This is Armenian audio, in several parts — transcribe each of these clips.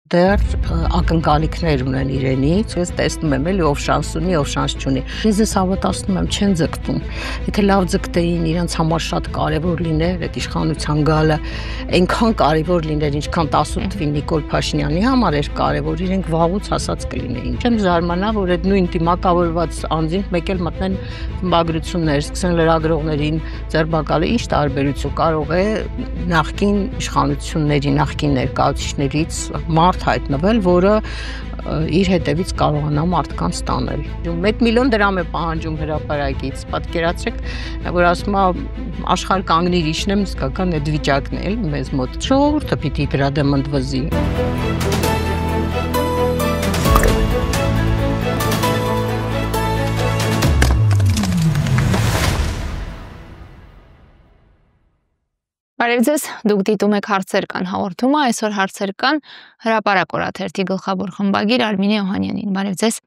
դեռ ակնկալիքներ ունեն իրենից, ես տեսնում եմ էլի ով շանս ունի, ով շանս չունի։ Ես հավատացնում եմ, չեն ձգտում։ Եթե լավ ձգտեին, իրանց համար շատ կարևոր լիներ այդ իշխանության գալը, այնքան կարևոր լիներ, ինչքան 18 թվին Նիկոլ Փաշինյանի համար էր կարևոր, իրենք վաղուց ասած կլինեին։ Չեմ զարմանա, որ այդ նույն դիմակավորված անձինք մեկ էլ մտնեն խմբագրություններ, սկսեն լրագրողներին ձերբակալել, ինչ տարբերություն կարող է նախկին իշխանությունների, նախկին ներկայացուցիչներից մարդ հայտնվել, որը իր հետևից կարողանա մարդկանց տանել։ 1 միլիոն դրամ է պահանջում հրապարակից, պատկերացրեք, որ ասում է աշխարհ կանգնիր իշնեմ, իսկական այդ վիճակն է մեզ մոտ։ Ժողովուրդը պիտի դրա դեմ ընդվզի։ Բարև ձեզ, դուք դիտում եք հարցեր կան հաղորդումը, այսօր հարցեր կան հրապարակ օրաթերթի գլխավոր խմբագիր Արմինե Օհանյանին։ Բարև ձեզ։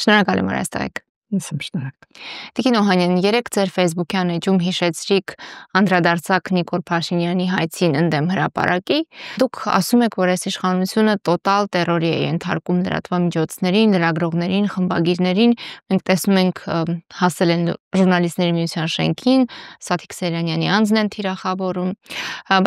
Շնորհակալ եմ, որ այստեղ եք։ Ես եմ շնորհակալ։ Տիկին Օհանյան, երեք ձեր Facebook-յան էջում հիշեցրիք անդրադարձակ Նիկոլ Փաշինյանի հայցին ընդդեմ հրապարակի։ Դուք ասում եք, որ այս իշխանությունը տոտալ տերորի է ենթարկում լրատվամիջոցներին, լրագրողներին, խմբագիրներին։ Մենք տեսնում ենք հասել են ժուրնալիստների միության շենքին, Սաթիկ Սեյրանյանի անձն են թիրախավորում։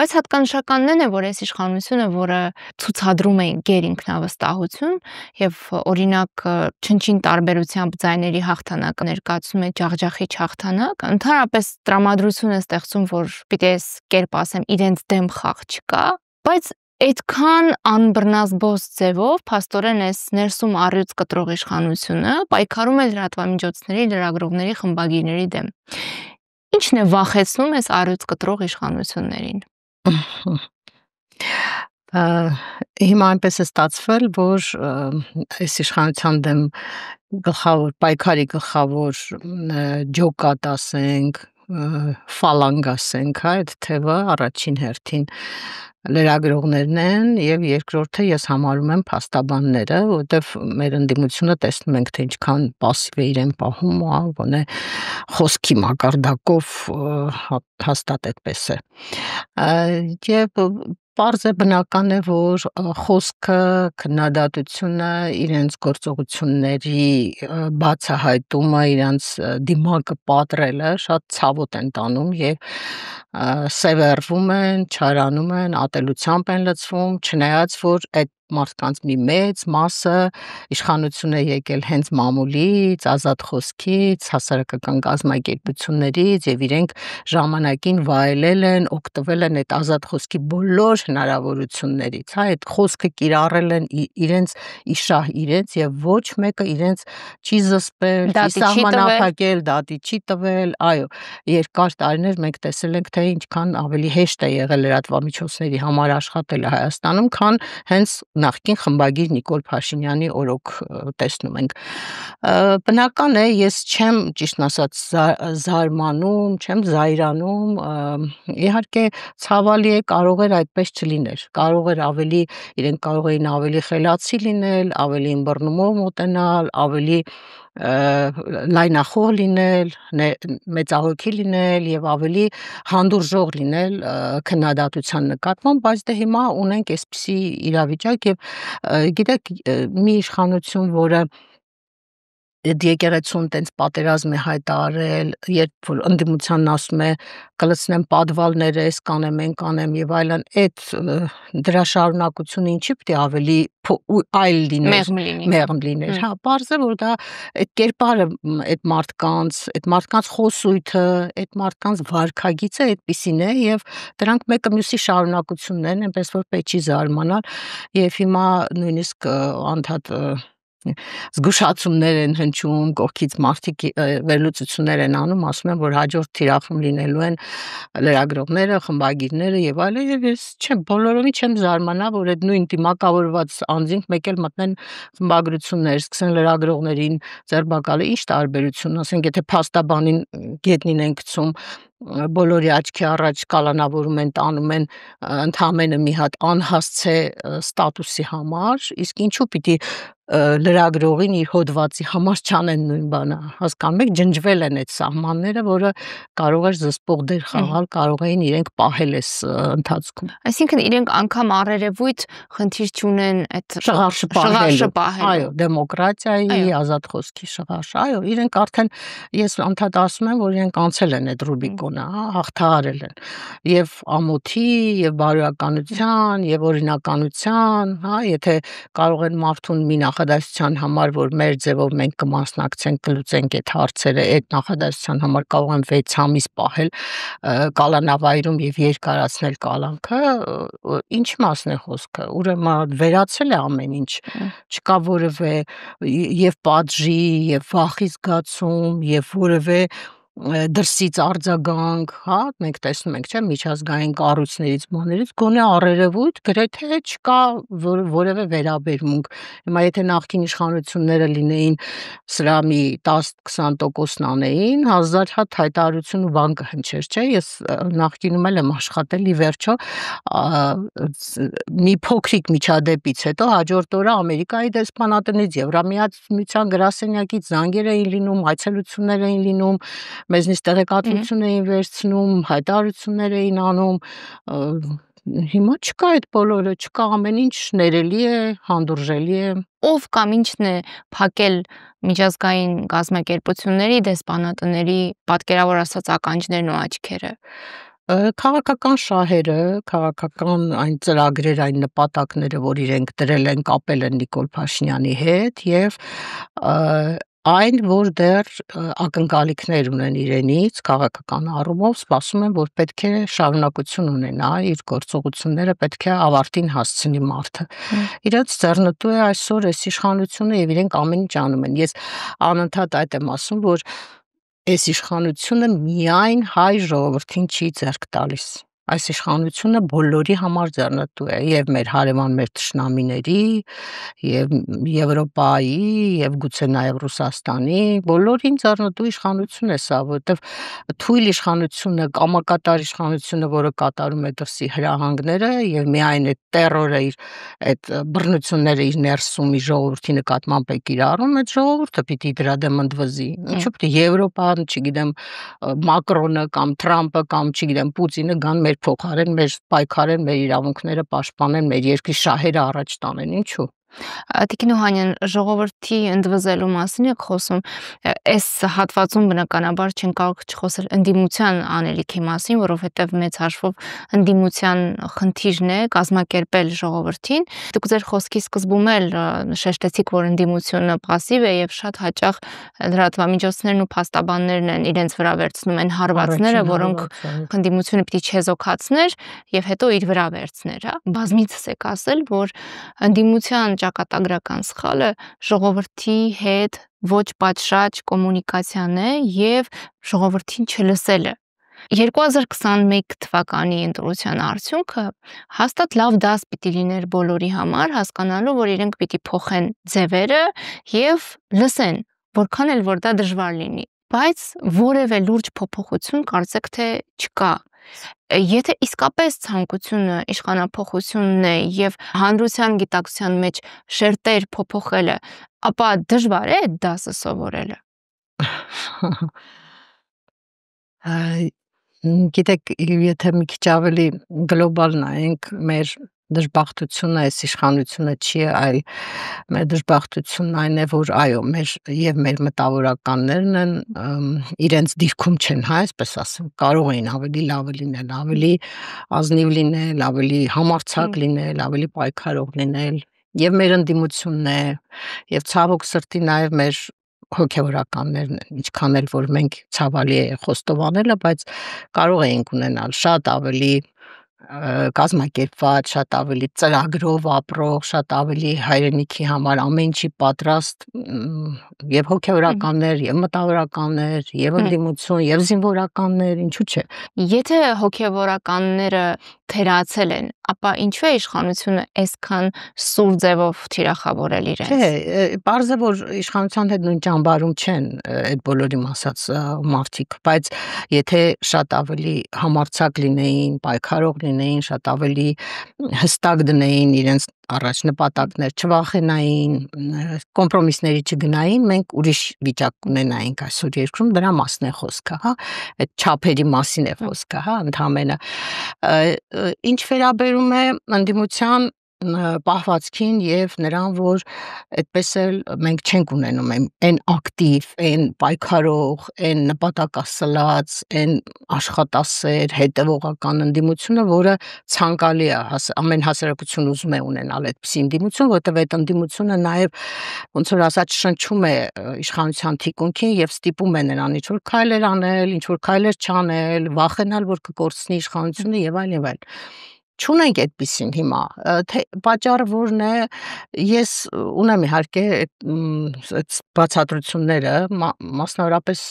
Բայց հատկանշականն է, որ այս իշխանությունը, որը ցուցադրում է գերինքնավստահություն եւ օրինակ չնչին տարբերությամբ ձայների հաղթանակ ներկայացնում է ջախջախիչ հաղթանակ, ընդհանրապես տրամադրություն է ստեղծում, որ պիտի այս կերպ ասեմ, իրենց դեմ խաղ չկա, բայց այդքան անբռնազբոս ձևով փաստորեն այս ներսում առյուծ կտրող իշխանությունը պայքարում է լրատվամիջոցների, լրագրողների, խմբագիրների դեմ։ Ինչն է վախեցնում այս առյուծ կտրող իշխանություններին։ Հիմա այնպես է ստացվել, որ այս իշխանության դեմ գլխավոր պայքարի գլխավոր ջոկատ ասենք, ֆալանգ ասենք, այդ թևը առաջին հերթին լրագրողներն են եւ երկրորդը ես համարում եմ փաստաբանները, որովհետեւ մեր ընդդիմությունը տեսնում ենք թե ինչքան пассив է իրեն պահում, ոնե խոսքի մակարդակով հաստատ այդպես է։ Եվ պարզ է բնական է, որ խոսքը, քննադատությունը, իրենց գործողությունների բացահայտումը, իրենց դիմակը պատռելը շատ ցավոտ են տանում եւ սևեռվում են, չարանում են, ատելությամբ են լցվում, չնայած որ այդ մարդկանց մի մեծ մասը իշխանություն է եկել հենց մամուլից, ազատ խոսքից, հասարակական կազմակերպություններից եւ իրենք ժամանակին վայելել են, օգտվել են այդ ազատ խոսքի բոլոր հնարավորություններից, այդ խոսքը կիրառել են իրենց իշահ իրենց եւ ոչ մեկը իրենց չի զսպել, չի սահմանափակել, դատի չի տվել, այո, երկար տարիներ մենք տեսել ենք թե ինչքան ավելի հեշտ է եղել լրատվամիջոցների համար աշխատելը Հայաստանում, քան հենց նախկին խմբագիր Նիկոլ Փաշինյանի օրոք տեսնում ենք։ Բնական է, ես չեմ ճիշտն ասած զարմանում, չեմ զայրանում, իհարկե ցավալի է, կարող էր այդպես չլիներ, կարող էր ավելի, իրենք կարող էին ավելի խելացի լինել, ավելի ըմբռնումով մոտենալ, ավելի լայնախոհ լինել, մեծահոգի լինել եւ ավելի հանդուրժող լինել քննադատության նկատմամբ, բայց դե հիմա ունենք այսպիսի իրավիճակ եւ գիտեք մի իշխանություն, որը եկեղեցուն տենց պատերազմ է հայտարարել, երբ որ ընդդիմությանն ասում է կլցնեմ падվալները, այս կանեմ, այն կանեմ եւ այլն, այդ դրա շարունակությունը ինչի՞ պիտի ավելի այլ լիներ, մեղմ լիներ, հա, պարզ է որ դա այդ կերպարը այդ մարդկանց խոսույթը, այդ մարդկանց վարքագիծը այդպիսին է եւ դրանք մեկը մյուսի շարունակությունն են, այնպես որ պետք չի զարմանալ եւ հիմա նույնիսկ անդադ զգուշացումներ են հնչում, կողքից մարդիկ վերլուծություններ են անում, ասում են, որ հաջորդ թիրախում լինելու են լրագրողները, խմբագիրները եւ այլն, եւ ես բոլորովին չեմ զարմանա, որ այդ նույն դիմակավորված անձինք մեկ էլ մտնեն խմբագրություններ, սկսեն լրագրողներին ձերբակալել, ինչ տարբերություն, ասենք, եթե փաստաբանին գետնին են գցում, բոլորի աչքի առաջ կալանավորում են, տանում են ընդամենը մի հատ անհասցե ստատուսի համար, իսկ ինչու պիտի լրագրողին իր հոդվածի համար չանեն նույն բանը, հասկանում եք, ջնջվել են այդ սահմանները, որը կարող էր զսպող դեր խաղալ, կարող էին իրենք պահել այս ընթացքում։ Այսինքն իրենք անգամ առերևույթ խնդիր չունեն այդ շղարշը պահելու։ Այո, դեմոկրատիայի, ազատ խոսքի շղարշ, այո, իրենք արդեն, ես անդադ ասում եմ, որ իրենք անցել են այդ Ռուբիկոնը, հաղթահարել են եւ ամոթի, եւ բարոյականության, եւ օրինականության, եթե կարող են մարդուն մի նախադասության համար, որ մեր ձևով մենք կմասնակցենք, կլուծենք այդ հարցերը, այդ նախադասության համար կարող են 6 ամիս պահել կալանավայրում եւ երկարացնել կալանքը, ինչ մասն է խոսքը, ուրեմն վերացել է ամեն ինչ, չկա որևէ եւ պատժի, եւ վախի զգացում, եւ որևէ դրսից արձագանք, հա, մենք տեսնում ենք, չէ՞, միջազգային կառույցներից, բաներից, գոնե առերևույթ գրեթե չկա որևէ վերաբերմունք։ Հիմա եթե նախկին իշխանությունները լինեին սրա մի 10-20%-ն անեին, 1000 հատ հայտարարություն ու բան կհնչեր, չէ՞։ Ես նախկինում էլ եմ աշխատել, ի վերջո մի փոքրիկ միջադեպից հետո հաջորդ օրը Ամերիկայի դեսպանատնից, Եվրամիության գրասենյակից զանգեր էին լինում, այցելություններ էին լինում, մեզնից տեղեկատվություն էին վերցնում, հայտարարություններ էին անում, հիմա չկա այդ բոլորը, չկա, ամեն ինչ ներելի է, հանդուրժելի է։ Ով կամ ինչն է փակել միջազգային կազմակերպությունների, դեսպանատների, պատկերավոր ասած, ականջներն ու աչքերը։ Քաղաքական շահերը, քաղաքական այն ծրագրեր, այն նպատակները, որ իրենք դրել են, կապել են Նիկոլ Փաշինյանի հետ, եւ այն, որ դեռ ակնկալիքներ ունեն իրենից քաղաքական առումով, սպասում են, որ պետք է շարունակություն ունենա, իր գործողությունները պետք է ավարտին հասցնի մարդը։ Իրենց ձեռնտու է այսօր այս իշխանությունը եւ իրենք ամեն ինչ անում են։ Ես անընդհատ այդ եմ ասում, որ այս իշխանությունը միայն հայ ժողովրդին չի ձեռք տալիս։ Այս իշխանությունը բոլորի համար ձեռնտու է, եւ մեր հարևան մեր թշնամիների, եւ Եվրոպայի, եւ գուցե նաեւ Ռուսաստանի, բոլորին ձեռնտու իշխանություն է սա, որովհետեւ թույլ իշխանությունը, կամակատար իշխանությունը, որը կատարում է դրսի հրահանգները եւ միայն այդ տերորը իր այդ բռնությունները իր ներսում իր ժողովրդի նկատմամբ է կիրառում, այդ ժողովուրդը պիտի դրա դեմ ընդվզի։ Ինչու՞ պիտի Եվրոպան, չգիտեմ, Մակրոնը կամ Թրամփը կամ չգիտեմ Պուտինը գան մեր փոխարեն, մեր պայքարեն, մեր իրավունքները պաշտպանեն, մեր երկրի շահերը առաջ տանեն, ինչու՞։ Տիկին Օհանյան, ժողովրդի ընդվզելու մասին եք խոսում, այս հատվածում բնականաբար չեն կարող չխոսել ընդդիմության անելիքի մասին, որովհետև մեծ հաշվով ընդդիմության խնդիրն է կազմակերպել ժողովրդին։ Դուք ձեր խոսքի սկզբում էլ շեշտեցիք, որ ընդդիմությունը пассив է եւ շատ հաճախ լրատվամիջոցներն ու փաստաբաններն են իրենց վրա վերցնում են հարվածները, որոնք ընդդիմությունը պիտի չեզոքացներ եւ հետո իր վրա վերցներ, հա։ Բազմիցս եք ասել, որ ընդդիմության ճակատագրական սխալը ժողովրդի հետ ոչ պատշաճ կոմունիկացիան է եւ ժողովրդին չլսելը։ 2021 թվականի ընտրության արդյունքը հաստատ լավ դաս պիտի լիներ բոլորի համար, հասկանալու, որ իրենք պիտի փոխեն ձևերը եւ լսեն, որքան էլ որ դա դժվար լինի, բայց որևէ լուրջ փոփոխություն կարծեք թե չկա։ Եթե իսկապես ցանկությունը իշխանափոխությունն է եւ հանրության գիտակցության մեջ շերտեր փոփոխելը, ապա դժվար է այդ դասը սովորելը։ Գիտեք, եթե մի քիչ ավելի գլոբալ նայենք, մեր դժբախտությունը այս իշխանությունը չի, այլ մեր դժբախտությունն այն է, որ այո, մեր մտավորականներն են իրենց դիրքում չեն, հա, այսպես ասեմ, կարող էին ավելի լավը լինել, ավելի ազնիվ լինել, ավելի համարձակ լինել, ավելի պայքարող լինել, եւ մեր ընդդիմությունն է, եւ ցավոք սրտի նաեւ մեր հոգևորականներն են, ինչքան էլ որ մենք ցավալի է խոստովանելը, բայց կարող էինք ունենալ շատ ավելի կազմակերպված, շատ ավելի ծրագրով ապրող, շատ ավելի հայրենիքի համար ամեն ինչի պատրաստ եւ հոգեվորականներ, եւ մտավորականներ, եւ ընդդիմություն, եւ զինվորականներ, ինչու՞ չէ։ Եթե հոգեվորականները թերացել են, ապա ինչու է իշխանությունը այսքան սուր ձևով թիրախավորել իրենց։ Չէ, պարզ է, որ իշխանության հետ նույն ճամբարում չեն այդ բոլորի ասած մարդիկ, բայց եթե շատ ավելի համարձակ լինեին, պայքարող լինեին, շատ ավելի հստակ դնեին իրենց առաջ նպատակներ, չվախենային, կոմպրոմիսների չգնային, մենք ուրիշ վիճակ կունենայինք այսօր երկրում, դրա մասն է խոսքը, հա, այդ չափերի մասին է խոսքը, հա, ընդհանրապես ինչ վերաբերում է ընդդիմության պահվածքին եւ նրան, որ այդպես էլ մենք չենք ունենում այն ակտիվ, այն պայքարող, այն նպատակասլաց, այն աշխատասեր, հետևողական ընդդիմությունը, որը ցանկալի է, ամեն հասարակություն ուզում է ունենալ այդպիսի ընդդիմություն, որտեղ այդ ընդդիմությունը նաեւ ոնց որ ասած շնչում է իշխանության թիկունքին եւ ստիպում է նրան ինչ որ քայլեր անել, ինչ որ քայլեր չանել, վախենալ, որ կկորցնի իշխանությունը եւ այլն եւ այլն։ Չունենք այդպիսին հիմա, թե պատճառը որն է, ես ունեմ իհարկե այդ բացատրությունները, մասնավորապես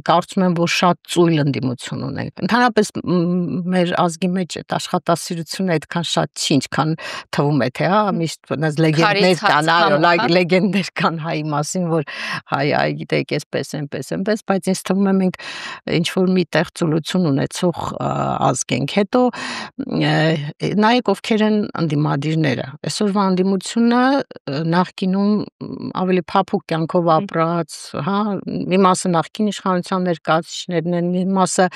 կարծում եմ, որ շատ ծույլ ընդդիմություն ունենք։ Ընդհանրապես մեր ազգի մեջ այդ աշխատասիրությունը այդքան շատ չի, ինչքան թվում է, թե հա, միշտ լեգենդներ կան, այո, լեգենդներ կան հայի մասին, որ հայ, գիտեք, այսպես, այնպես, բայց ինձ թվում է մենք ինչ որ մի տեղ ծուլություն ունեցող ազգ ենք։ Հետո նայեք ովքեր են ընդդիմադիրները։ Այսօրվա ընդդիմությունը նախկինում ավելի փափուկ կյանքով ապրած, հա, մի մասը նախկին իշխանության ներկայացուցիչներն են, մի մասը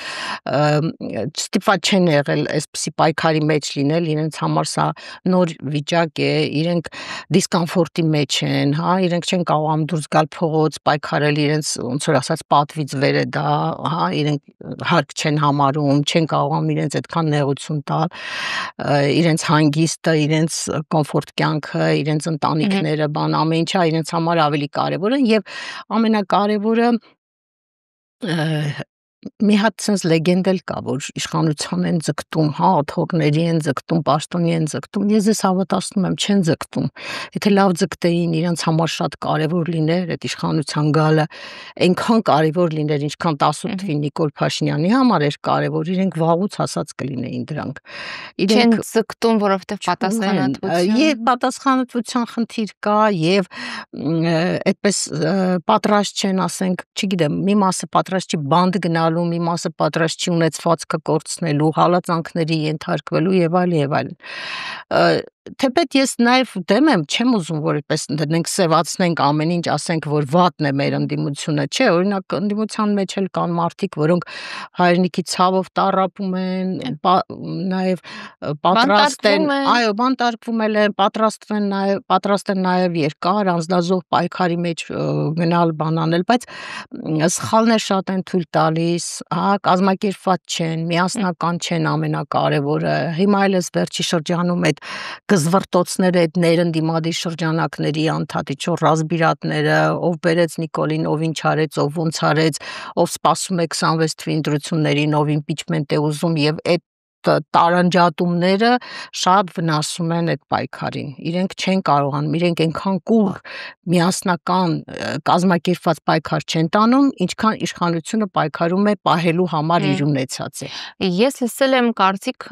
ստիպված չեն եղել այսպիսի պայքարի մեջ լինել, իրենց համար սա նոր վիճակ է, իրենք դիսկոմֆորտի մեջ են, հա, իրենք չեն կարողանում դուրս գալ փողոց, պայքարել իրենց ոնց որ ասած պատվից վեր է դա, հա, իրենք հարկ չեն համարում, չեն կարողանում իրենց այդքան նեղություն տալ, իրենց հանգիստը, իրենց կոմֆորտ կյանքը, իրենց ընտանիքները, բան ամեն ինչը իրենց համար ավելի կարևոր է եւ ամենակարևորը մի հատ sense լեգենդ էլ կա, որ իշխանության են ձգտում, հա, թողների են ձգտում, պաշտոնի են ձգտում, ես ես հավատացնում եմ, չեն ձգտում։ Եթե լավ ձգտեին, իրենց համար շատ կարևոր լիներ այդ իշխանության գալը, այնքան կարևոր լիներ, ինչքան 18 թվին Նիկոլ Փաշինյանի համար էր կարևոր, իրենք վաղուց հասած կլինեին դրանք։ Չեն ձգտում, որովհետև պատասխանատվություն։ Եվ պատասխանատվության խնդիր կա, եւ այդպես պատրաստ չեն, ասենք, չգիտեմ, մի մասը պատրաստ չի բանդ գնալու, մի մասը պատրաստ չի ունեցվածքը կորցնելու, հալածանքների ենթարկվելու եւ այլն։ Թեպետ ես նաեւ դեմ եմ, չեմ ուզում որ այդպես դնենք սևացնենք ամեն ինչ, ասենք որ վատն է մեր ընդդիմությունը, չէ, օրինակ ընդդիմության մեջ էլ կան մարդիկ, որոնք հայրենիքի ցավով տառապում են, նաեւ պատրաստ են, այո, բանտարկվում են, պատրաստ են նաեւ երկար անձնազոհ պայքարի մեջ գնալ, բան անել, բայց սխալներ շատ են թույլ տալիս, հա, կազմակերպված չեն, միասնական չեն, ամենակարևորը։ Հիմա էլ էս վերջի շրջանում այդ գզվռտոցները, այդ ներընդդիմադիր շրջանակների անդադի չոր ռազմբիրատները, ով բերեց Նիկոլին, ով ինչ արեց, ով ոնց արեց, ով սպասում է 26 թվի ընտրություններին, ով իմպիչմենտ է ուզում եւ այդ տարանջատումները շատ վնասում են այդ պայքարին։ Իրենք չեն կարողանում, իրենք այնքան կուռ միասնական կազմակերպված պայքար չեն տանում, ինչքան իշխանությունը պայքարում է պահելու համար իր ունեցած է։ Ես լսել եմ կարծիք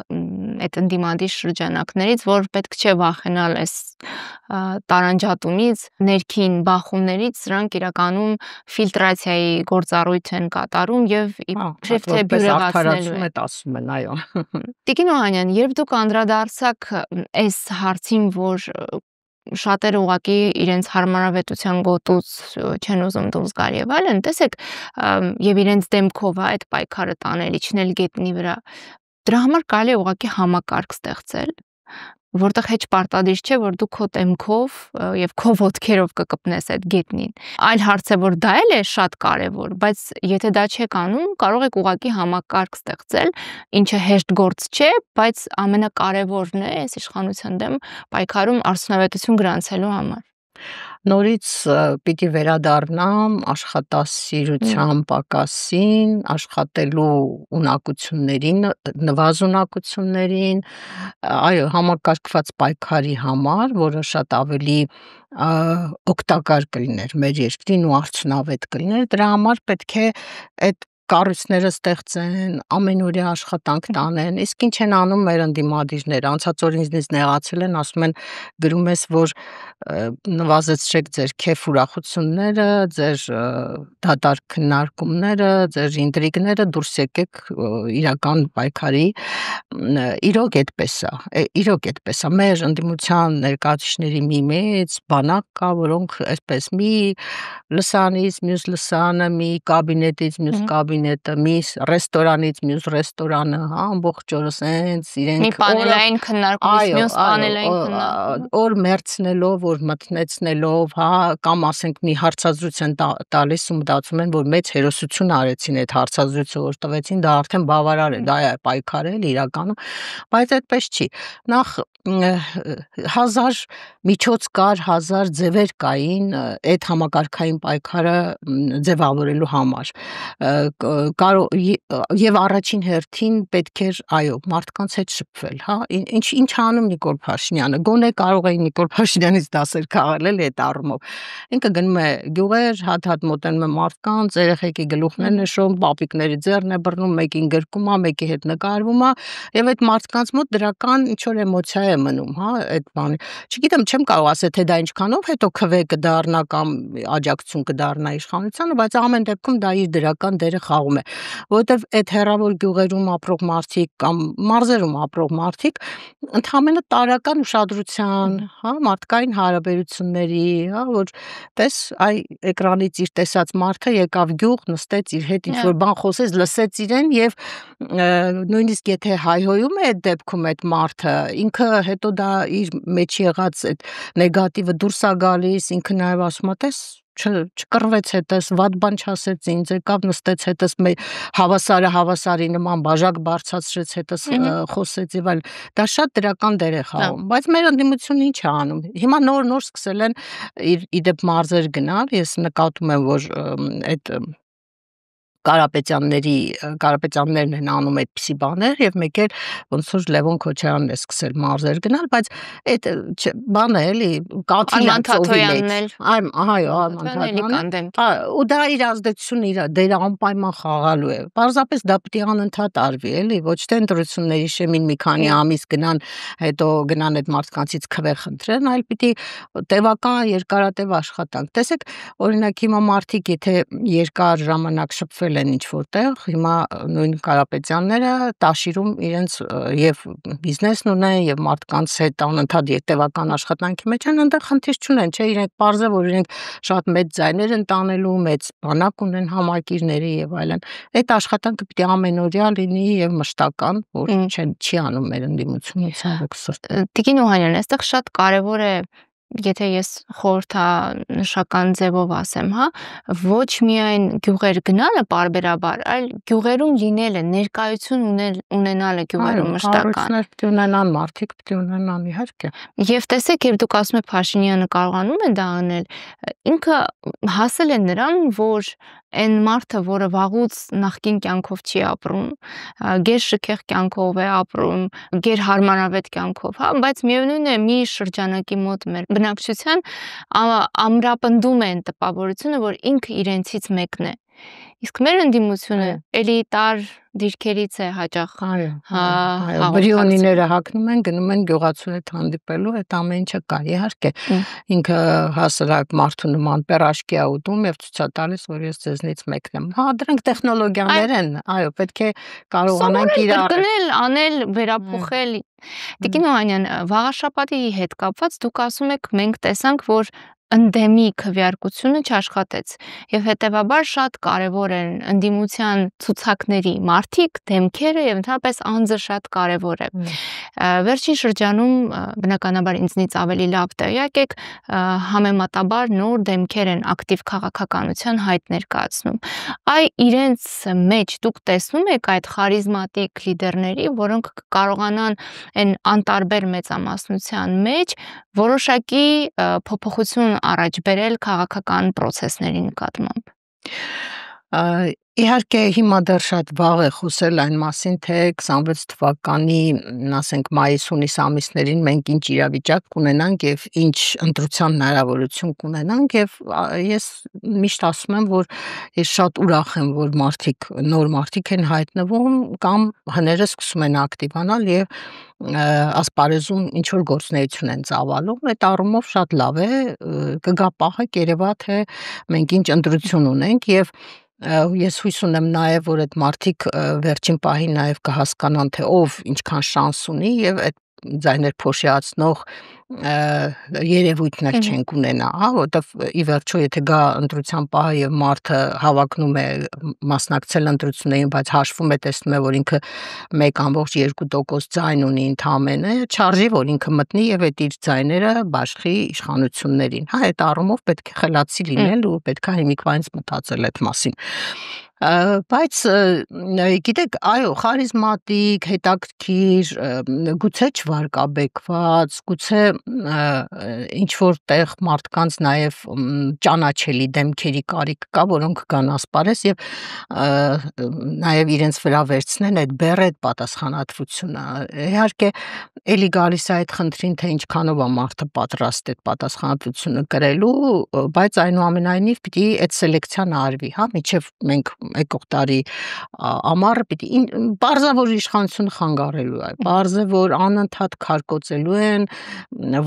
այդ ընդդիմադիր շրջանակներից, որ պետք չէ վախենալ այս տարանջատումից, ներքին բախումներից, սրանք իրականում ֆիլտրացիայի գործառույթ են կատարում եւ իբրև թե բյուրեղացնելու են, ասում են, այո։ Տիկին Օհանյան, երբ դուք անդրադարձաք այս հարցին, որ շատերը ուղղակի իրենց հարմարավետության գոտուց չեն ուզում դուրս գալ եւ այլն, տեսեք, եւ իրենց դեմքով է այդ պայքարը տանել, իջնել գետնի վրա։ Դրա համար կարելի է ուղղակի համակարգ ստեղծել, որտեղ հեչ պարտադիր չէ, որ դու քո դեմքով եւ քո ոտքերով կկպնես այդ գետնին։ Այլ հարց է, որ դա էլ է շատ կարեւոր, բայց եթե դա չեք անում, կարող եք ուղղակի համակարգ ստեղծել, ինչը հեշտ գործ չէ, բայց ամենակարևորն է այս իշխանության դեմ պայքարում արդյունավետություն գրանցելու համար։ Նորից պիտի վերադառնամ աշխատասիրության պակասին, աշխատելու ունակություններին, նվազունակություններին, այո, համակարգված պայքարի համար, որը շատ ավելի օգտակար կլիներ մեր երկրին ու արդյունավետ կլիներ, դրա համար պետք է այդ կառույցները ստեղծեն, ամենօրյա աշխատանք տանեն, իսկ ինչ են անում մեր ընդդիմադիրները, անցած օր ինձնից նեղացել են, ասում են գրում ես, որ նվազեցրեք ձեր քեֆ ուրախությունները, ձեր դատարկ քննարկումները, ձեր ինտրիգները, դուրս եկեք իրական պայքարի, իրոք այդպես է, մեր ընդդիմության ներկայացուցիչների մի մեծ բանակ կա, որոնք այսպես մի լսանից մյուս լսանը, մի կաբինետից մյուս կաբինետը, մի ռեստորանից մյուս ռեստորանը, հա, ամբողջ օրը սենց իրենք մի պանելային քննարկումից մյուս պանելային քննարկում, օր մերցնելով, օր մթնեցնելով, հա, կամ ասենք մի հարցազրույց են տալիս ու մտածում են, որ մեծ հերոսություն արեցին այդ հարցազրույցը, որ տվեցին, դա արդեն բավարար է, դա է պայքարել իրականում, բայց այդպես չի։ Նախ 1000 միջոց կար, 1000 ձևեր կային այդ համակարգային պայքարը ձևավորելու համար։ Եվ առաջին հերթին պետք էր, այո, մարդկանց հետ շփվել, հա, ինչ անում Նիկոլ Փաշինյանը, գոնե կարող է Նիկոլ Փաշինյանից դասեր քաղել այդ առումով։ Ինքը գնում է գյուղեր, հատ մոտենում է մարդկանց, երեխեքի գլուխն է նշում, պապիկների ձեռն է բռնում, մեկին գրկում է, մեկի հետ նկարվում է, եւ այդ մարդկանց մոտ դրական ինչ որ էմոցիա է մնում, հա, այդ բանը։ Չգիտեմ, չեմ կարող ասել, թե դա ինչքանով հետո քվե կդառնա կամ աջակցություն կդառնա իշխանությանը, բայց ամեն դեպքում դա իր դրական դերը խաղում է, որովհետև այդ հեռավոր գյուղերում ապրող մարդիկ կամ մարզերում ապրող մարդիկ ընդհանրապես տարական ուշադրության, հա, մարդկային հարաբերությունների, հա, որ տես այ էկրանից իր տեսած մարդը եկավ գյուղ, նստեց իր հետ ինչ-որ բան խոսեց, լսեց իրեն եւ նույնիսկ եթե հայհոյում է այդ դեպքում այդ մարդը, ինքը հետո դա իր մեջ եղած այդ նեգատիվը դուրս է գալիս, ինքը նաեւ ասում է, տես չկռվեց հետս, վատ բան չասեց ինձ, եկավ նստեց հետս հավասարի նման բաժակ բարձրացրեց հետս խոսեց եւ այլն, դա շատ դրական դեր է խաղում, բայց մեր ընդդիմությունը ինչ է անում, հիմա նոր սկսել են իդեպ մարզեր գնալ, ես նկատում եմ, որ այդ Կարապետյաններն են անում այդպիսի բաներ եւ մեկ էլ ոնց որ Լևոն Քոչարյանն է սկսել մարզեր գնալ, բայց այդ բանը էլի Արման Թաթոյանն էլ, այո, ու դա իր ազդեցությունը իր դերը անպայման խաղալու է։ Պարզապես դա պետք է անընդհատ արվի, էլի, ոչ թե ընտրությունների շեմին մի քանի ամիս գնան, հետո գնան այդ մարդկանցից քվե խնդրեն, այլ պիտի տևական երկարատև աշխատանք։ Տեսեք, օրինակ հիմա մարդիկ եթե երկար ժամանակ շփվել են ինչ որտեղ, հիմա նույն Կարապետյանները տաշիրում իրենց եւ բիզնեսն ունեն եւ մարդկանց հետ անընդհատ տևական աշխատանքի մեջ են, այնտեղ խնդիր չունեն, չէ, իրենք պարզ է, որ իրենք շատ մեծ ձայներ են տանելու, մեծ բանակ ունեն համակիրների եւ այլն։ Այդ աշխատանքը պիտի ամենօրյա լինի եւ մշտական, որ չի անում մեր ընդդիմությունը ցավոք սրտի։ Տիկին Օհանյան, այստեղ շատ կարեւոր է, եթե ես խորհրդանշական ձևով ասեմ, հա, ոչ միայն գյուղեր գնալը պարբերաբար, այլ գյուղերում լինելը, ներկայություն ունենալը գյուղերում մշտական։ Կառույցներ պետք է ունենան, մարդիկ պետք է ունենան, իհարկե։ Եվ տեսեք, երբ դուք ասում եք Փաշինյանը կարողանում է դա անել, ինքը հասել է նրան, որ այն մարդը, որը վաղուց նախկին կյանքով չի ապրում, գերշքեղ կյանքով է ապրում, գերհարմարավետ կյանքով, հա, բայց միևնույն է մի շրջանակի մոտ մեր բնակչության ամրապնդում են տպավորությունը, որ ինքը իրենցից մեկն է։ Իսկ մեր ընդդիմությունը էլիտար դիրքերից է հաճախ բրիոնիները հագնում են, գնում են գյուղացու հետ հանդիպելու, այդ ամեն ինչը կա, իհարկե։ Ինքը հասարակ մարդու նման պերաշկի է ուտում եւ ցույց է տալիս, որ ես ձեզնից մեկն եմ։ Հա, դրանք տեխնոլոգիաներ են, այո, պետք է կարողանանք իրար անել, վերափոխել։ Տիկին Օհանյան, վաղաշաբաթի հետ կապված դուք ասում եք, մենք տեսանք, որ ընդդեմի քվեարկությունը չաշխատեց եւ հետեւաբար շատ կարեւոր են ընդդիմության ցուցակների մարդիկ, դեմքերը եւ ընդհանրապես անձը շատ կարեւոր է։ Վերջին շրջանում բնականաբար ինձնից ավելի լավ տեղյակ եք, համեմատաբար նոր դեմքեր են ակտիվ քաղաքականության հայտ ներկայացնում։ Այ իրենց մեջ դուք տեսնում եք այդ խարիզմատիկ լիդերների, որոնք կարողանան այն անտարբեր մեծամասնության մեջ որոշակի փոփոխություն առաջ բերել քաղաքական process-ների նկատմամբ։ Իհարկե հիմա դեռ շատ վաղ է խոսել այն մասին, թե 26 թվականի, ասենք մայիս-հունիս ամիսներին մենք ինչ իրավիճակ կունենանք եւ ինչ ընտրության հնարավորություն կունենանք եւ ես միշտ ասում եմ, որ ես շատ ուրախ եմ, որ նոր մարդիկ են հայտնվում կամ հները սկսում են ակտիվանալ եւ ասպարեզում ինչ որ գործունեություն են ծավալում, այդ առումով շատ լավ է, կգա պահը կերևա թե մենք ինչ ընտրություն ունենք եւ ես հույս ունեմ նաև որ այդ մարդիկ վերջին պահին նաև կհասկանան թե ով ինչքան շանս ունի եւ այդ ձայներ փոշիացնող երևույթներ չենք ունենա, հա, որտեվ ի վերջո եթե գա ընտրության պահը եւ մարդը հավակնում է մասնակցել ընտրություններին, բայց հաշվում է տեսնում է որ ինքը 1.2% ձայն ունի ընդամենը, չարժի որ ինքը մտնի եւ այդ իր ձայները բաշխի իշխանություններին, հա, այդ առումով պետք է խելացի լինել ու պետք է հիմիկվանից մտածել այդ մասին։ Բայց գիտեք, այո, խարիզմատիկ, հետաքրքիր, գուցե չվարկաբեկված, գուցե ինչ որ տեղ մարդկանց նաև ճանաչելի դեմքերի կարիք կա, որոնք կան ասպարեզ եւ նաև իրենց վրա վերցնեն այդ բեռը, այդ պատասխանատվությունը։ Իհարկե, էլի գալիս է այդ խնդրին, թե ինչքանով է մարդը պատրաստ այդ պատասխանատվությունը կրելու, բայց այնուամենայնիվ պիտի այդ սելեկցիան արվի, հա, միջև մենք եկող տարի ամառը պիտի բարձր իշխանությունը խանգարելու է, բարձր որ անընդհատ քարկոծելու են,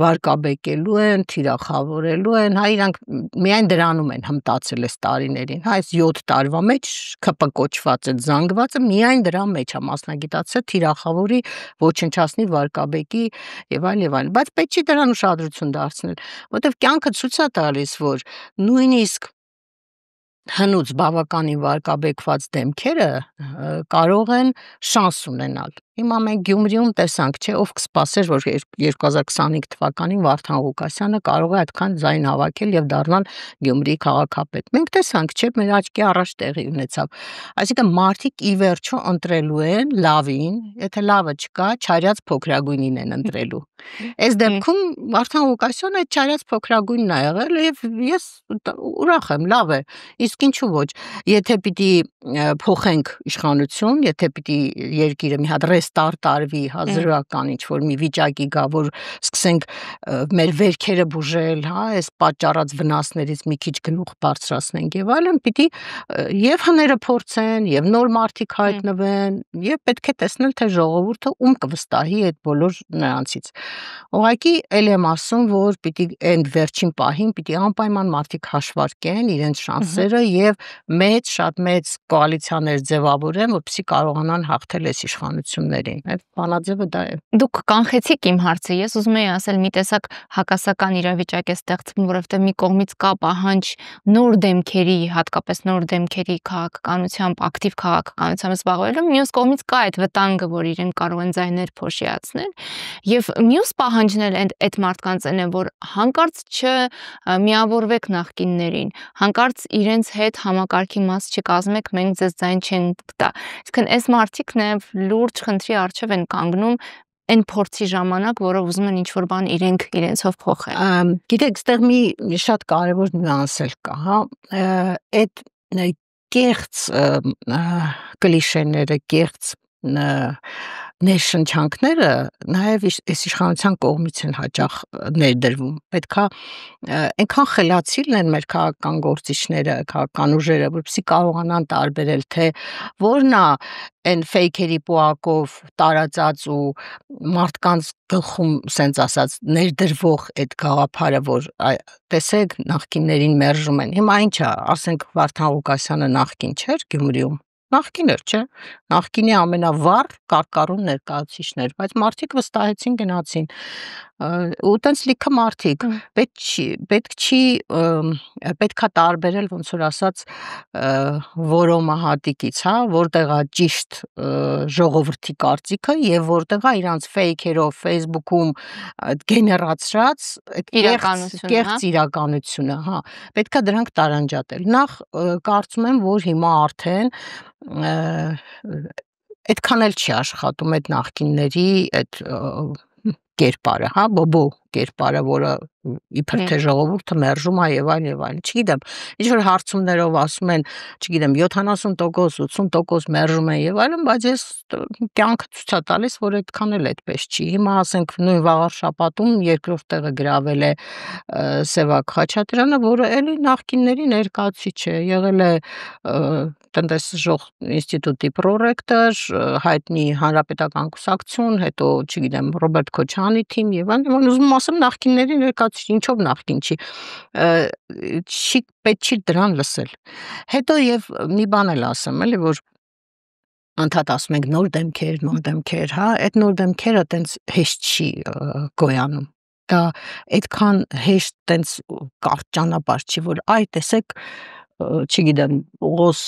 վարկաբեկելու են, թիրախավորելու են, հա իրանք միայն դրանում են հմտացել այս տարիներին, հա այս 7 տարվա մեջ ԿՊ կոչված այդ զանգվածը միայն դրա մեջ է մասնագիտացել, թիրախավորի, ոչնչացնի, վարկաբեկի եւ այլն, բայց պետք չի դրան ուշադրություն դարձնել, որտեվ կյանքը ցույց է տալիս, որ նույնիսկ հնուց բավականին վարկաբեկված դեմքերը կարող են շանս ունենալ։ Հիմա մենք Գյումրիում տեսանք, չէ, ով կսպասեր, որ 2025 թվականին Վարդան Ղուկասյանը կարող է այդքան ձայն հավաքել եւ դառնալ Գյումրիի քաղաքապետ։ Մենք տեսանք, չէ, մեր աչքի առաջ տեղի ունեցավ։ Այսինքն մարդիկ ի վերջո ընտրելու են լավին, եթե լավը չկա, չարյաց փոքրագույնին են ընտրելու։ Այս դեպքում Վարդան Ղուկասյանը այդ չարյաց փոքրագույնն է եղել եւ ես ուրախ եմ, լավ է։ Իսկ ինչու ոչ, եթե պիտի փոխենք իշխանություն, եթե պիտի երկիրը մի հատ ռեստարտ արվի, հազարական ինչ որ մի վիճակի գա, որ սկսենք մեր վերքերը բուժել, հա, այս պատճառած վնասներից մի քիչ գլուխ բարձրացնենք եւ այլն, պիտի եւ հները փորձեն, եւ նոր մարդիկ հայտնվեն, եւ պետք է տեսնել թե ժողովուրդը ում կվստահի այդ բոլոր նրանցից։ Ուղղակի ել եմ ասում, որ պիտի այն վերջին պահին պիտի անպայման մարդիկ հաշվարկեն իրենց շանսերը եւ շատ մեծ կոալիցիաներ ձևավորեն, որպեսզի կարողանան հաղթել այս իշխանություններին։ Այդ բանաձևը դա է։ Դուք կանխեցիք իմ հարցը։ Ես ուզում եի ասել մի տեսակ հակասական իրավիճակ է ստեղծվում, որովհետեւ մի կողմից կա պահանջ նոր դեմքերի, հատկապես նոր դեմքերի քաղաքականությամբ, ակտիվ քաղաքականությամբ զբաղվելու, մյուս կողմից կա այդ վտանգը, որ իրեն կարող են ձայներ փոշիացնել, եւ մյուս պահանջն էլ այդ մարդկանցն է, որ հանկարծ չմիավորվեք նախկիններին, հանկարծ իրենց հետ համակարգի մաս չկազմեք, մենք ձեզ ձայն չենք տա։ Իսկն այս մարդիկ նաեւ լուրջ խնդրի առջև են կանգնում այն փորձի ժամանակ, որով ուզում են ինչ-որ բան իրենցով փոխել։ Գիտեք, այստեղ մի շատ կարևոր նյուանս էլ կա, հա, այդ կեղծ կլիշեները, կեղծ ներշնչանքները նաև այս իշխանության կողմից են հաճախ ներդրվում։ Պետքա այնքան խելացի լինեն մեր քաղաքական գործիչները, քաղաքական ուժերը, որպեսզի կարողանան տարբերել, թե որն է այն ֆեյքերի պոակով տարածած ու մարդկանց գլխում, սենց ասած, ներդրվող այդ գաղափարը, որ տեսեք նախկիններին մերժում են։ Հիմա ինչ է, ասենք Վարդան Ղուկասյանը նախկին չէր Գյումրիում։ Նախկին էր, չէ՞։ Նախկինի ամենավառ կարկառուն ներկայացուցիչներ, բայց մարդիկ վստահեցին գնացին։ Ու տենց լիքը մարդիկ, պետքա տարբերել ոնց որ ասած որոմը հատիկից, հա, որտեղ է ճիշտ ժողովրդի կարծիքը եւ որտեղ է իրանց ֆեյքերով Facebook-ում գեներացրած կեղծ իրականությունը, հա։ Պետքա դրանք տարանջատել։ Նախ կարծում եմ, որ հիմա արդեն այդքան էլ չի աշխատում այդ նախկինների այդ կերպարը, հա, բոբո կերպարը, որը իբր թե ժողովուրդը մերժում է եւ այլն, չգիտեմ, ինչ որ հարցումներով ասում են, չգիտեմ, 70%, 80% մերժում են եւ այլն, բայց ես կյանքը ցույց է տալիս, որ այդքան էլ այդպես չի։ Հիմա ասենք նույն վաղար շաբաթում երկրորդ տեղը գրավել է Սևակ Խաչատրյանը, որը էլի նախկինների ներկայացուցիչ է, եղել է տնտեսաժող ինստիտուտի պրոռեկտոր, հայտնի հանրապետական կուսակցություն, հետո, չգիտեմ, Ռոբերտ Քոչարյանի թիմ եւ այլն, ուզում ասեմ նախկինների ներկայացուցիչ, ինչով նախկին չի, պետք չի դրան լսել։ Հետո եւ մի բան էլ ասեմ, էլի, որ անդադ ասում ենք նոր դեմքեր, հա, այդ նոր դեմքերը տենց հեշտ չի գոյանում։ Դա այդքան հեշտ տենց կարճ ճանապարհ չի, որ այ տեսեք, չգիտեմ, Պողոս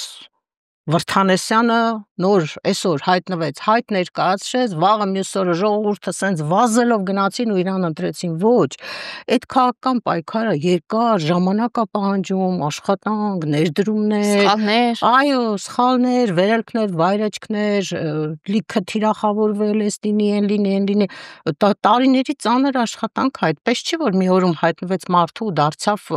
Վրթանեսյանը նոր այսօր հայտնվեց, հայտ ներկայացրեց, վաղը մյուս օրը ժողովուրդը սենց վազելով գնացին ու իրան ընտրեցին, ոչ, այդ քաղաքական պայքարը երկար ժամանակ է պահանջում, աշխատանք, ներդրումներ, այո, սխալներ, վերելքներ, վայրեջքներ, լիքը թիրախավորվել, էս լինի, տարիների ծանր աշխատանք, այդպես չի, որ մի օրում հայտնվեց մարդու ու դարձավ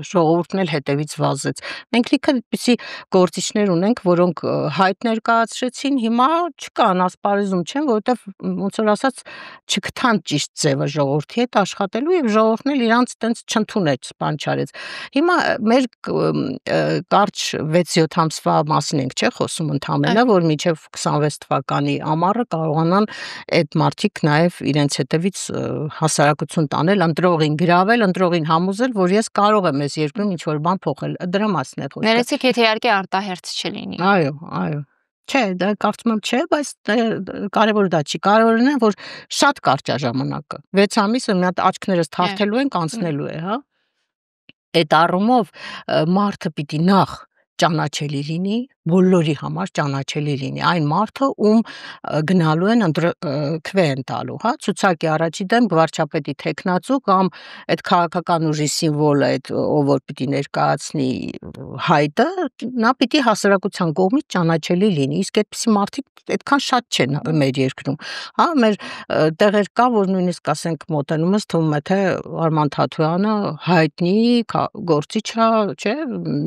ժողովուրդն էլ հետևից վազեց։ Մենք լիքը այդպիսի գործիչներ ունենք, որոնք հայտ ներկայացրեցին, հիմա չկան, ասպարեզում չեն, որովհետև ոնց որ ասած չգտան ճիշտ ձևը ժողովրդի հետ աշխատելու եւ ժողովուրդն էլ իրանց տենց չընդունեց, բան չարեց։ Հիմա մեր կարճ 6-7 ամսվա մասին ենք, չէ՞, խոսում ընդամենը, որ մինչև 26 թվականի ամառը կարողանան այդ մարդիկ նաեւ իրենց հետևից հասարակություն տանել, ընտրողին գրավել, ընտրողին համոզել, որ ես կարող եմ այս երկրում ինչ որ բան փոխել։ Դրա մասին է խոսքը։ Ներեցեք, եթե իհարկե արտահերթ չլինի։ Այո։ Չէ, դա կարծում եմ չէ, բայց կարևոր դա չի։ Կարևորն է, որ շատ կարճ է ժամանակը։ 6 ամիսը մի հատ աչքներս թարթելու ենք, անցնելու է, հա։ Այդ առումով մարդը պիտի նախ ճանաչելի լինի, բոլորի համար ճանաչելի լինի, այն մարդը, ում գնալու են քվե են տալու, հա, ցուցակի առաջի դեմ վարչապետի թեկնածու կամ այդ քաղաքական ուժի սիմվոլը, այդ ով որ պիտի ներկայացնի հայտը, նա պիտի հասարակության կողմից ճանաչելի լինի, իսկ այդպիսի մարդիկ այդքան շատ չեն մեր երկրում, հա, մեր տեղեր կա, որ նույնիսկ ասենք մոտենումս թվում է, թե Արման Թաթոյանը հայտնի գործիչ է, չէ,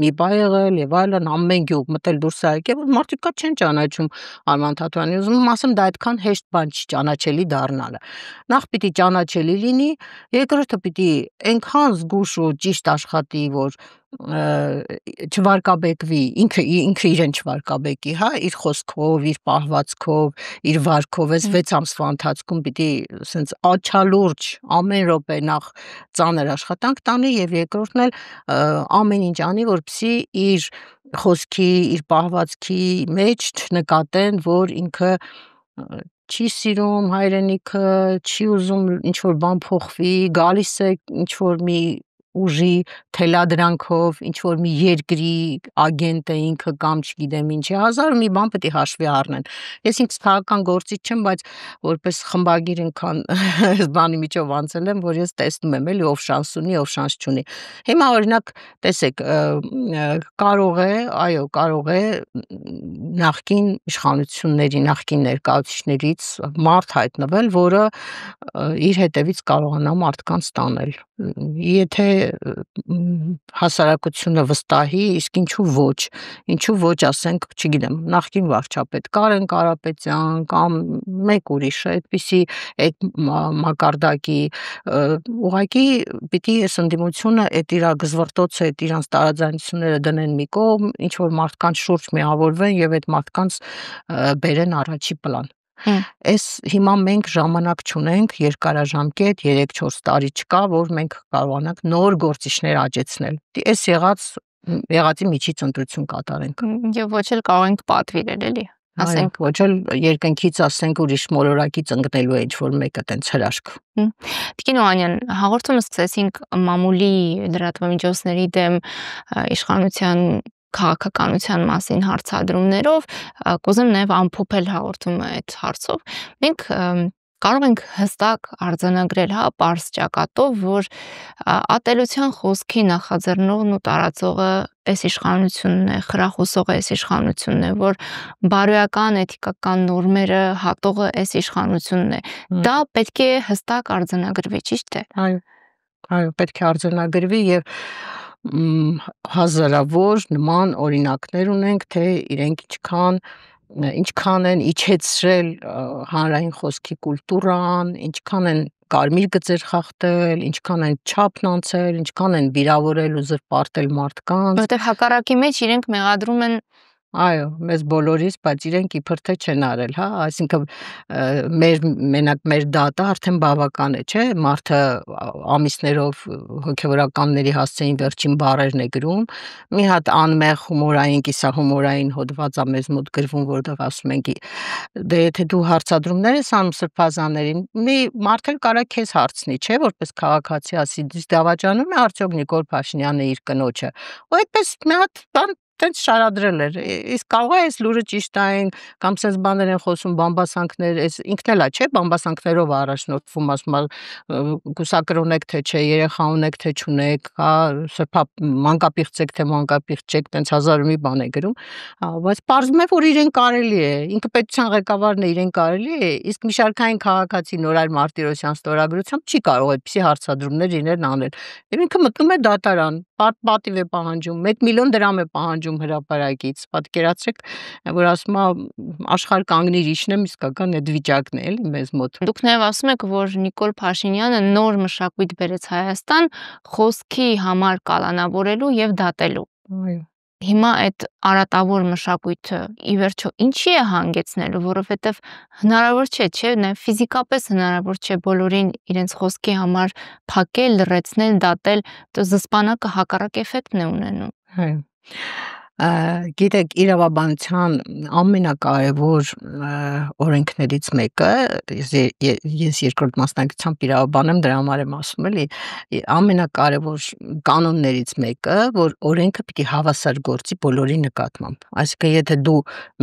մի բա եղել եւ այլն, ամեն գյուղ մտել դուրս է եկել, որ մարդիկ կա չեն ճանաչում Արման Թաթոյանին, ուզում եմ ասեմ, դա այդքան հեշտ բան չի ճանաչելի դառնալը։ Նախ պիտի ճանաչելի լինի, երկրորդը պիտի այնքան զգուշ ու ճիշտ աշխատի, որ չվարկաբեկվի, ինքը իրեն չվարկաբեկի, հա, իր խոսքով, իր պահվածքով, իր վարքով, այս 6 ամսվա ընթացքում պիտի սենց աչալուրջ ամեն րոպե նախ ծանր աշխատանք տանի եւ երկրորդն էլ ամեն ինչ անի, որպեսզի իր խոսքի, իր պահվածքի մեջ չնկատեն, որ ինքը չի սիրում հայրենիքը, չի ուզում ինչ որ բան փոխվի, գալիս է ինչ որ մի ուժի թելադրանքով, ինչ որ մի երկրի ագենտ է ինքը կամ չգիտեմ ինչի, հազար մի բան պետք է հաշվի առնեն։ Ես ինքս քաղաքական գործիչ չեմ, բայց որպես խմբագիր ինքան այս բանի միջով անցել եմ, որ ես տեսնում եմ, էլի ով շանս ունի, ով շանս չունի։ Հիմա օրինակ, տեսեք, կարող է նախկին իշխանությունների, նախկին ներկայացուցիչներից մարդ հայտնվել, որը իր հետևից կարողանա մարդկանց տանել։ Եթե հասարակությունը վստահի, իսկ ինչու ոչ, ասենք, չգիտեմ, նախկին վարչապետ Կարեն Կարապետյան կամ մեկ ուրիշ այդպիսի այդ մակարդակի, ուղղակի պիտի այս ընդդիմությունը այդ իր գզվռտոցը, այդ իրանց տարաձայնությունները դնեն մի կողմ, ինչ որ մարդկանց շուրջ միավորվեն եւ այդ մարդկանց բերեն առաջի պլան։ Այս հիմա մենք ժամանակ չունենք, երկարաժամկետ 3-4 տարի չկա, որ մենք կարողանանք նոր գործիչներ աճեցնել։ Այս եղածի միջից ընտրություն կատարենք։ Եվ ոչ էլ կարող ենք պատվիրել, էլի։ Ասենք, ոչ էլ երկնքից ասենք ուրիշ մոլորակից ընկնելու է ինչ որ մեկը տենց հրաշք։ Տիկին Օհանյան, հաղորդումը սկսեցինք մամուլի լրատվամիջոցների դեմ իշխանության քաղաքականության մասին հարցադրումներով, կուզեմ նաև ամփոփել հաղորդումը այդ հարցով։ Մենք կարող ենք հստակ արձանագրել, հա, պարզ ճակատով, որ ատելության խոսքի նախաձեռնողն ու տարածողը այս իշխանությունն է, խրախուսողը այս իշխանությունն է, որ բարոյական էթիկական նորմերը հատողը այս իշխանությունն է։ Դա պետք է հստակ արձանագրվի, ճիշտ է։ Այո, պետք է արձանագրվի եւ հազարավոր նման օրինակներ ունենք, թե իրենք ինչքան են իջեցրել հանրային խոսքի կուլտուրան, ինչքան են կարմիր գծեր խախտել, ինչքան են չափն անցել, ինչքան են վիրավորել ու զրպարտել մարդկանց, որտեղ հակառակի մեջ իրենք մեղադրում են այո, մեզ բոլորիս, բայց իրենք իբր թե չեն արել, հա, այսինքն մենակ մեր դատը արդեն բավական է, չէ՞, մարդը ամիսներով հոգևորականների հասցեին վերջին բառերն է գրում, մի հատ անմեղ հումորային, կիսահումորային հոդված է մեզ մոտ գրվում, որտեղ ասում ենք, դե եթե դու հարցադրումներ ես անում սրբազաններին, մի մարդ էլ կարա քեզ հարցնի, չէ՞, որպես քաղաքացի ասի, դու դավաճանում է արդյոք Նիկոլ Փաշինյանը իր կնոջը, ու այդպես մի հատ բան տենց շարադրել էր, իսկ կարող է այս լուրը ճիշտ այն, կամ սենց բաներ են խոսում, բամբասանքներ, ինքն էլ է, չէ, բամբասանքներով առաջնորդվում, ասում է, կուսակրոն եք թե չէ, երեխա ունեք թե չունեք, հա, մանկապիղծ եք թե մանկապիղծ չեք, տենց հազար ու մի բան է գրում, բայց պարզվում է, որ իրեն կարելի է, ինքը պետության ղեկավարն է, իրեն կարելի է, իսկ մի շարքային քաղաքացի Նորայր Մարտիրոսյան ստորագրությամբ չի կարող այդպիսի հարցադրումներ իրեն անել, եւ ինքը մտնում է դատարան, պատիվ է պահանջում, 1 միլիոն դրամ է պահանջում հրապարակից, պատկերացրեք, որ ասում է աշխարհ կանգնիր իջնեմ, իսկական այդ վիճակն է էլի մեզ մոտ։ Դուք նաև ասում եք, որ Նիկոլ Փաշինյանը նոր մշակույթ բերեց Հայաստան խոսքի համար կալանավորելու եւ դատելու։ Այո։ Հիմա այդ արատավոր մշակույթը ի վերջո ինչի է հանգեցնելու, որովհետև հնարավոր չէ, նաև ֆիզիկապես հնարավոր չէ բոլորին իրենց խոսքի համար փակել, լռեցնել, դատել, તો զսպանակը հակառակ էֆեկտն է ունենում։ Այո։ Գիտեք, իրավաբանության ամենակարևոր օրենքներից մեկը, ես երկրորդ մասնագիտությամբ իրավաբան եմ, դրա համար եմ ասում, էլի, ամենակարևոր կանոններից մեկը, որ օրենքը պիտի հավասար գործի բոլորի նկատմամբ։ Այսինքն, եթե դու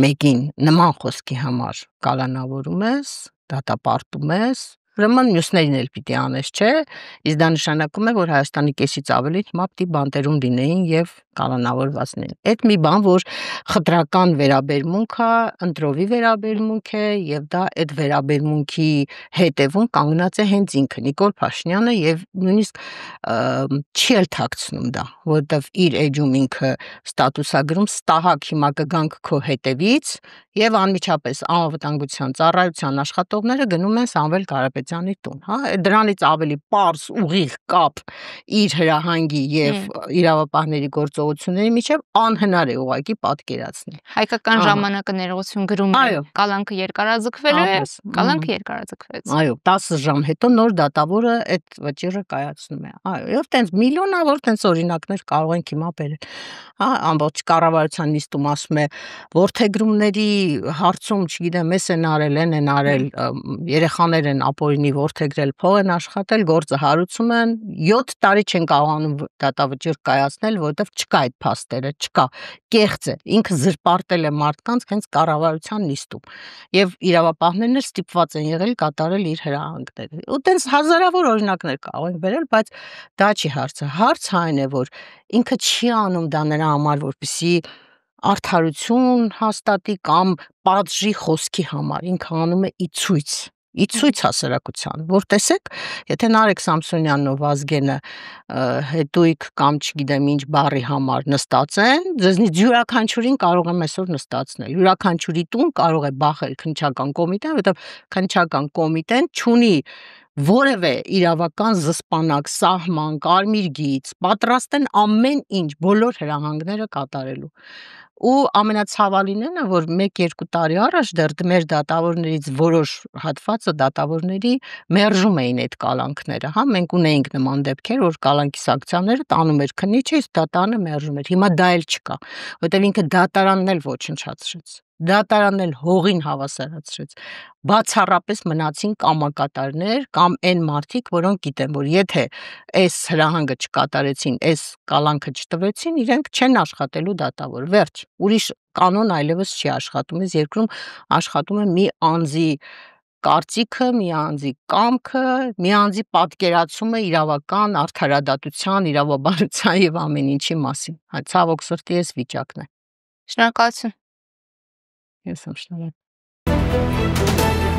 մեկին նման խոսքի համար կալանավորում ես, դատապարտում ես, ուրեմն մյուսներին էլ պիտի անես, չէ՞, իսկ դա նշանակում է, որ Հայաստանի կեսից ավելի հիմա պիտի բանտերում լինեին եւ կալանավորված լինեին։ Այդ մի բան, որ խտրական վերաբերմունք է, ընտրովի վերաբերմունք է եւ դա այդ վերաբերմունքի հետևում կանգնած է հենց ինքը Նիկոլ Փաշինյանը եւ նույնիսկ չի էլ թաքցնում դա, որովհետեւ իր էջում ինքը ստատուս է գրում, ստահակ հիմա կգանք քո հետևից եւ անմիջապես անվտանգության ծառայության աշխատողները գնում են Սամվել Կարապետյանի տուն, հա, դրանից ավելի պարզ ուղիղ կապ իր հրահանգի եւ իրավապահների գործողությունների միջև անհնար է ուղղակի պատկերացնել։ Հայկական ժամանակը ներողություն գրում է, կալանքը երկարաձգվելու է, կալանքը երկարաձգվեց։ Այո, 10 ժամ հետո նոր դատավորը այդ վճիռը կայացնում է։ Այո, եւ տենց միլիոնավոր տենց օրինակներ կարող ենք հիմա բերել։ Հա, ամբողջ կառավարության նիստում ասում է, ворթեգրումների հարցում, չգիտեմ, էս են արել, երեխաներ են ապօրինի ворթեգրել, փող են աշխատել, գործը հարուցում են, 7 տարի չեն կարողանում դատավճիռ կայացնել, որովհետև չկա այդ փաստերը, չկա, կեղծ է, ինքը զրպարտել է մարդկանց հենց կառավարության նիստում եւ իրավապահներն էլ ստիպված են եղել կատարել իր հրահանգները։ Ու տենց հազարավոր օրինակներ կարող ենք բերել, բայց դա չի հարցը։ Հարցը այն է, որ ինքը չի անում դա նրա համար, որպեսզի արդարություն հաստատի կամ պատժի խոսքի համար, ինքը անում է ի ցույց հասարակության, որ տեսեք, եթե Նարեկ Սամսոնյանն ու Վազգենը հետույք կամ չգիտեմ ինչ բառի համար նստած են, ձեզնից յուրաքանչյուրին կարող եմ այսօր նստացնել, յուրաքանչյուրի տուն կարող է բախել քննչական կոմիտեն, որովհետև քննչական կոմիտեն չունի որևէ իրավական զսպանակ, սահման, կարմիր գիծ, պատրաստ են ամեն ինչ, բոլոր հրահանգները կատարելու։ Ու ամենացավալին է, որ 1-2 տարի առաջ դեռ մեր դատավորներից որոշ հատվածը դատավորների մերժում էին այդ կալանքները, հա, մենք ունեինք նման դեպքեր, որ կալանքի սանկցիաները տանում էր քննիչը, իսկ դատարանը մերժում էր։ Հիմա դա էլ չկա, որտեղ ինքը դատարանն էլ ոչնչացրեց, դատարանն էլ հողին հավասարացրեց, բացառապես մնացին կամակատարներ կամ այն մարդիկ, որոնք գիտեն, որ եթե այս հրահանգը չկատարեցին, այս կալանքը չտվեցին, իրենք չեն աշխատելու դատավոր, վերջ, ուրիշ կանոն այլևս չի աշխատում, այս երկրում աշխատում է մի անձի կարծիքը, մի անձի կամքը, մի անձի պատկերացումը իրավական արդարադատության, իրավաբանության եւ ամեն ինչի մասին։ Ցավոք սրտի էս վիճակն է։ Շնորհակալություն։ Ես եմ շնորհակալ։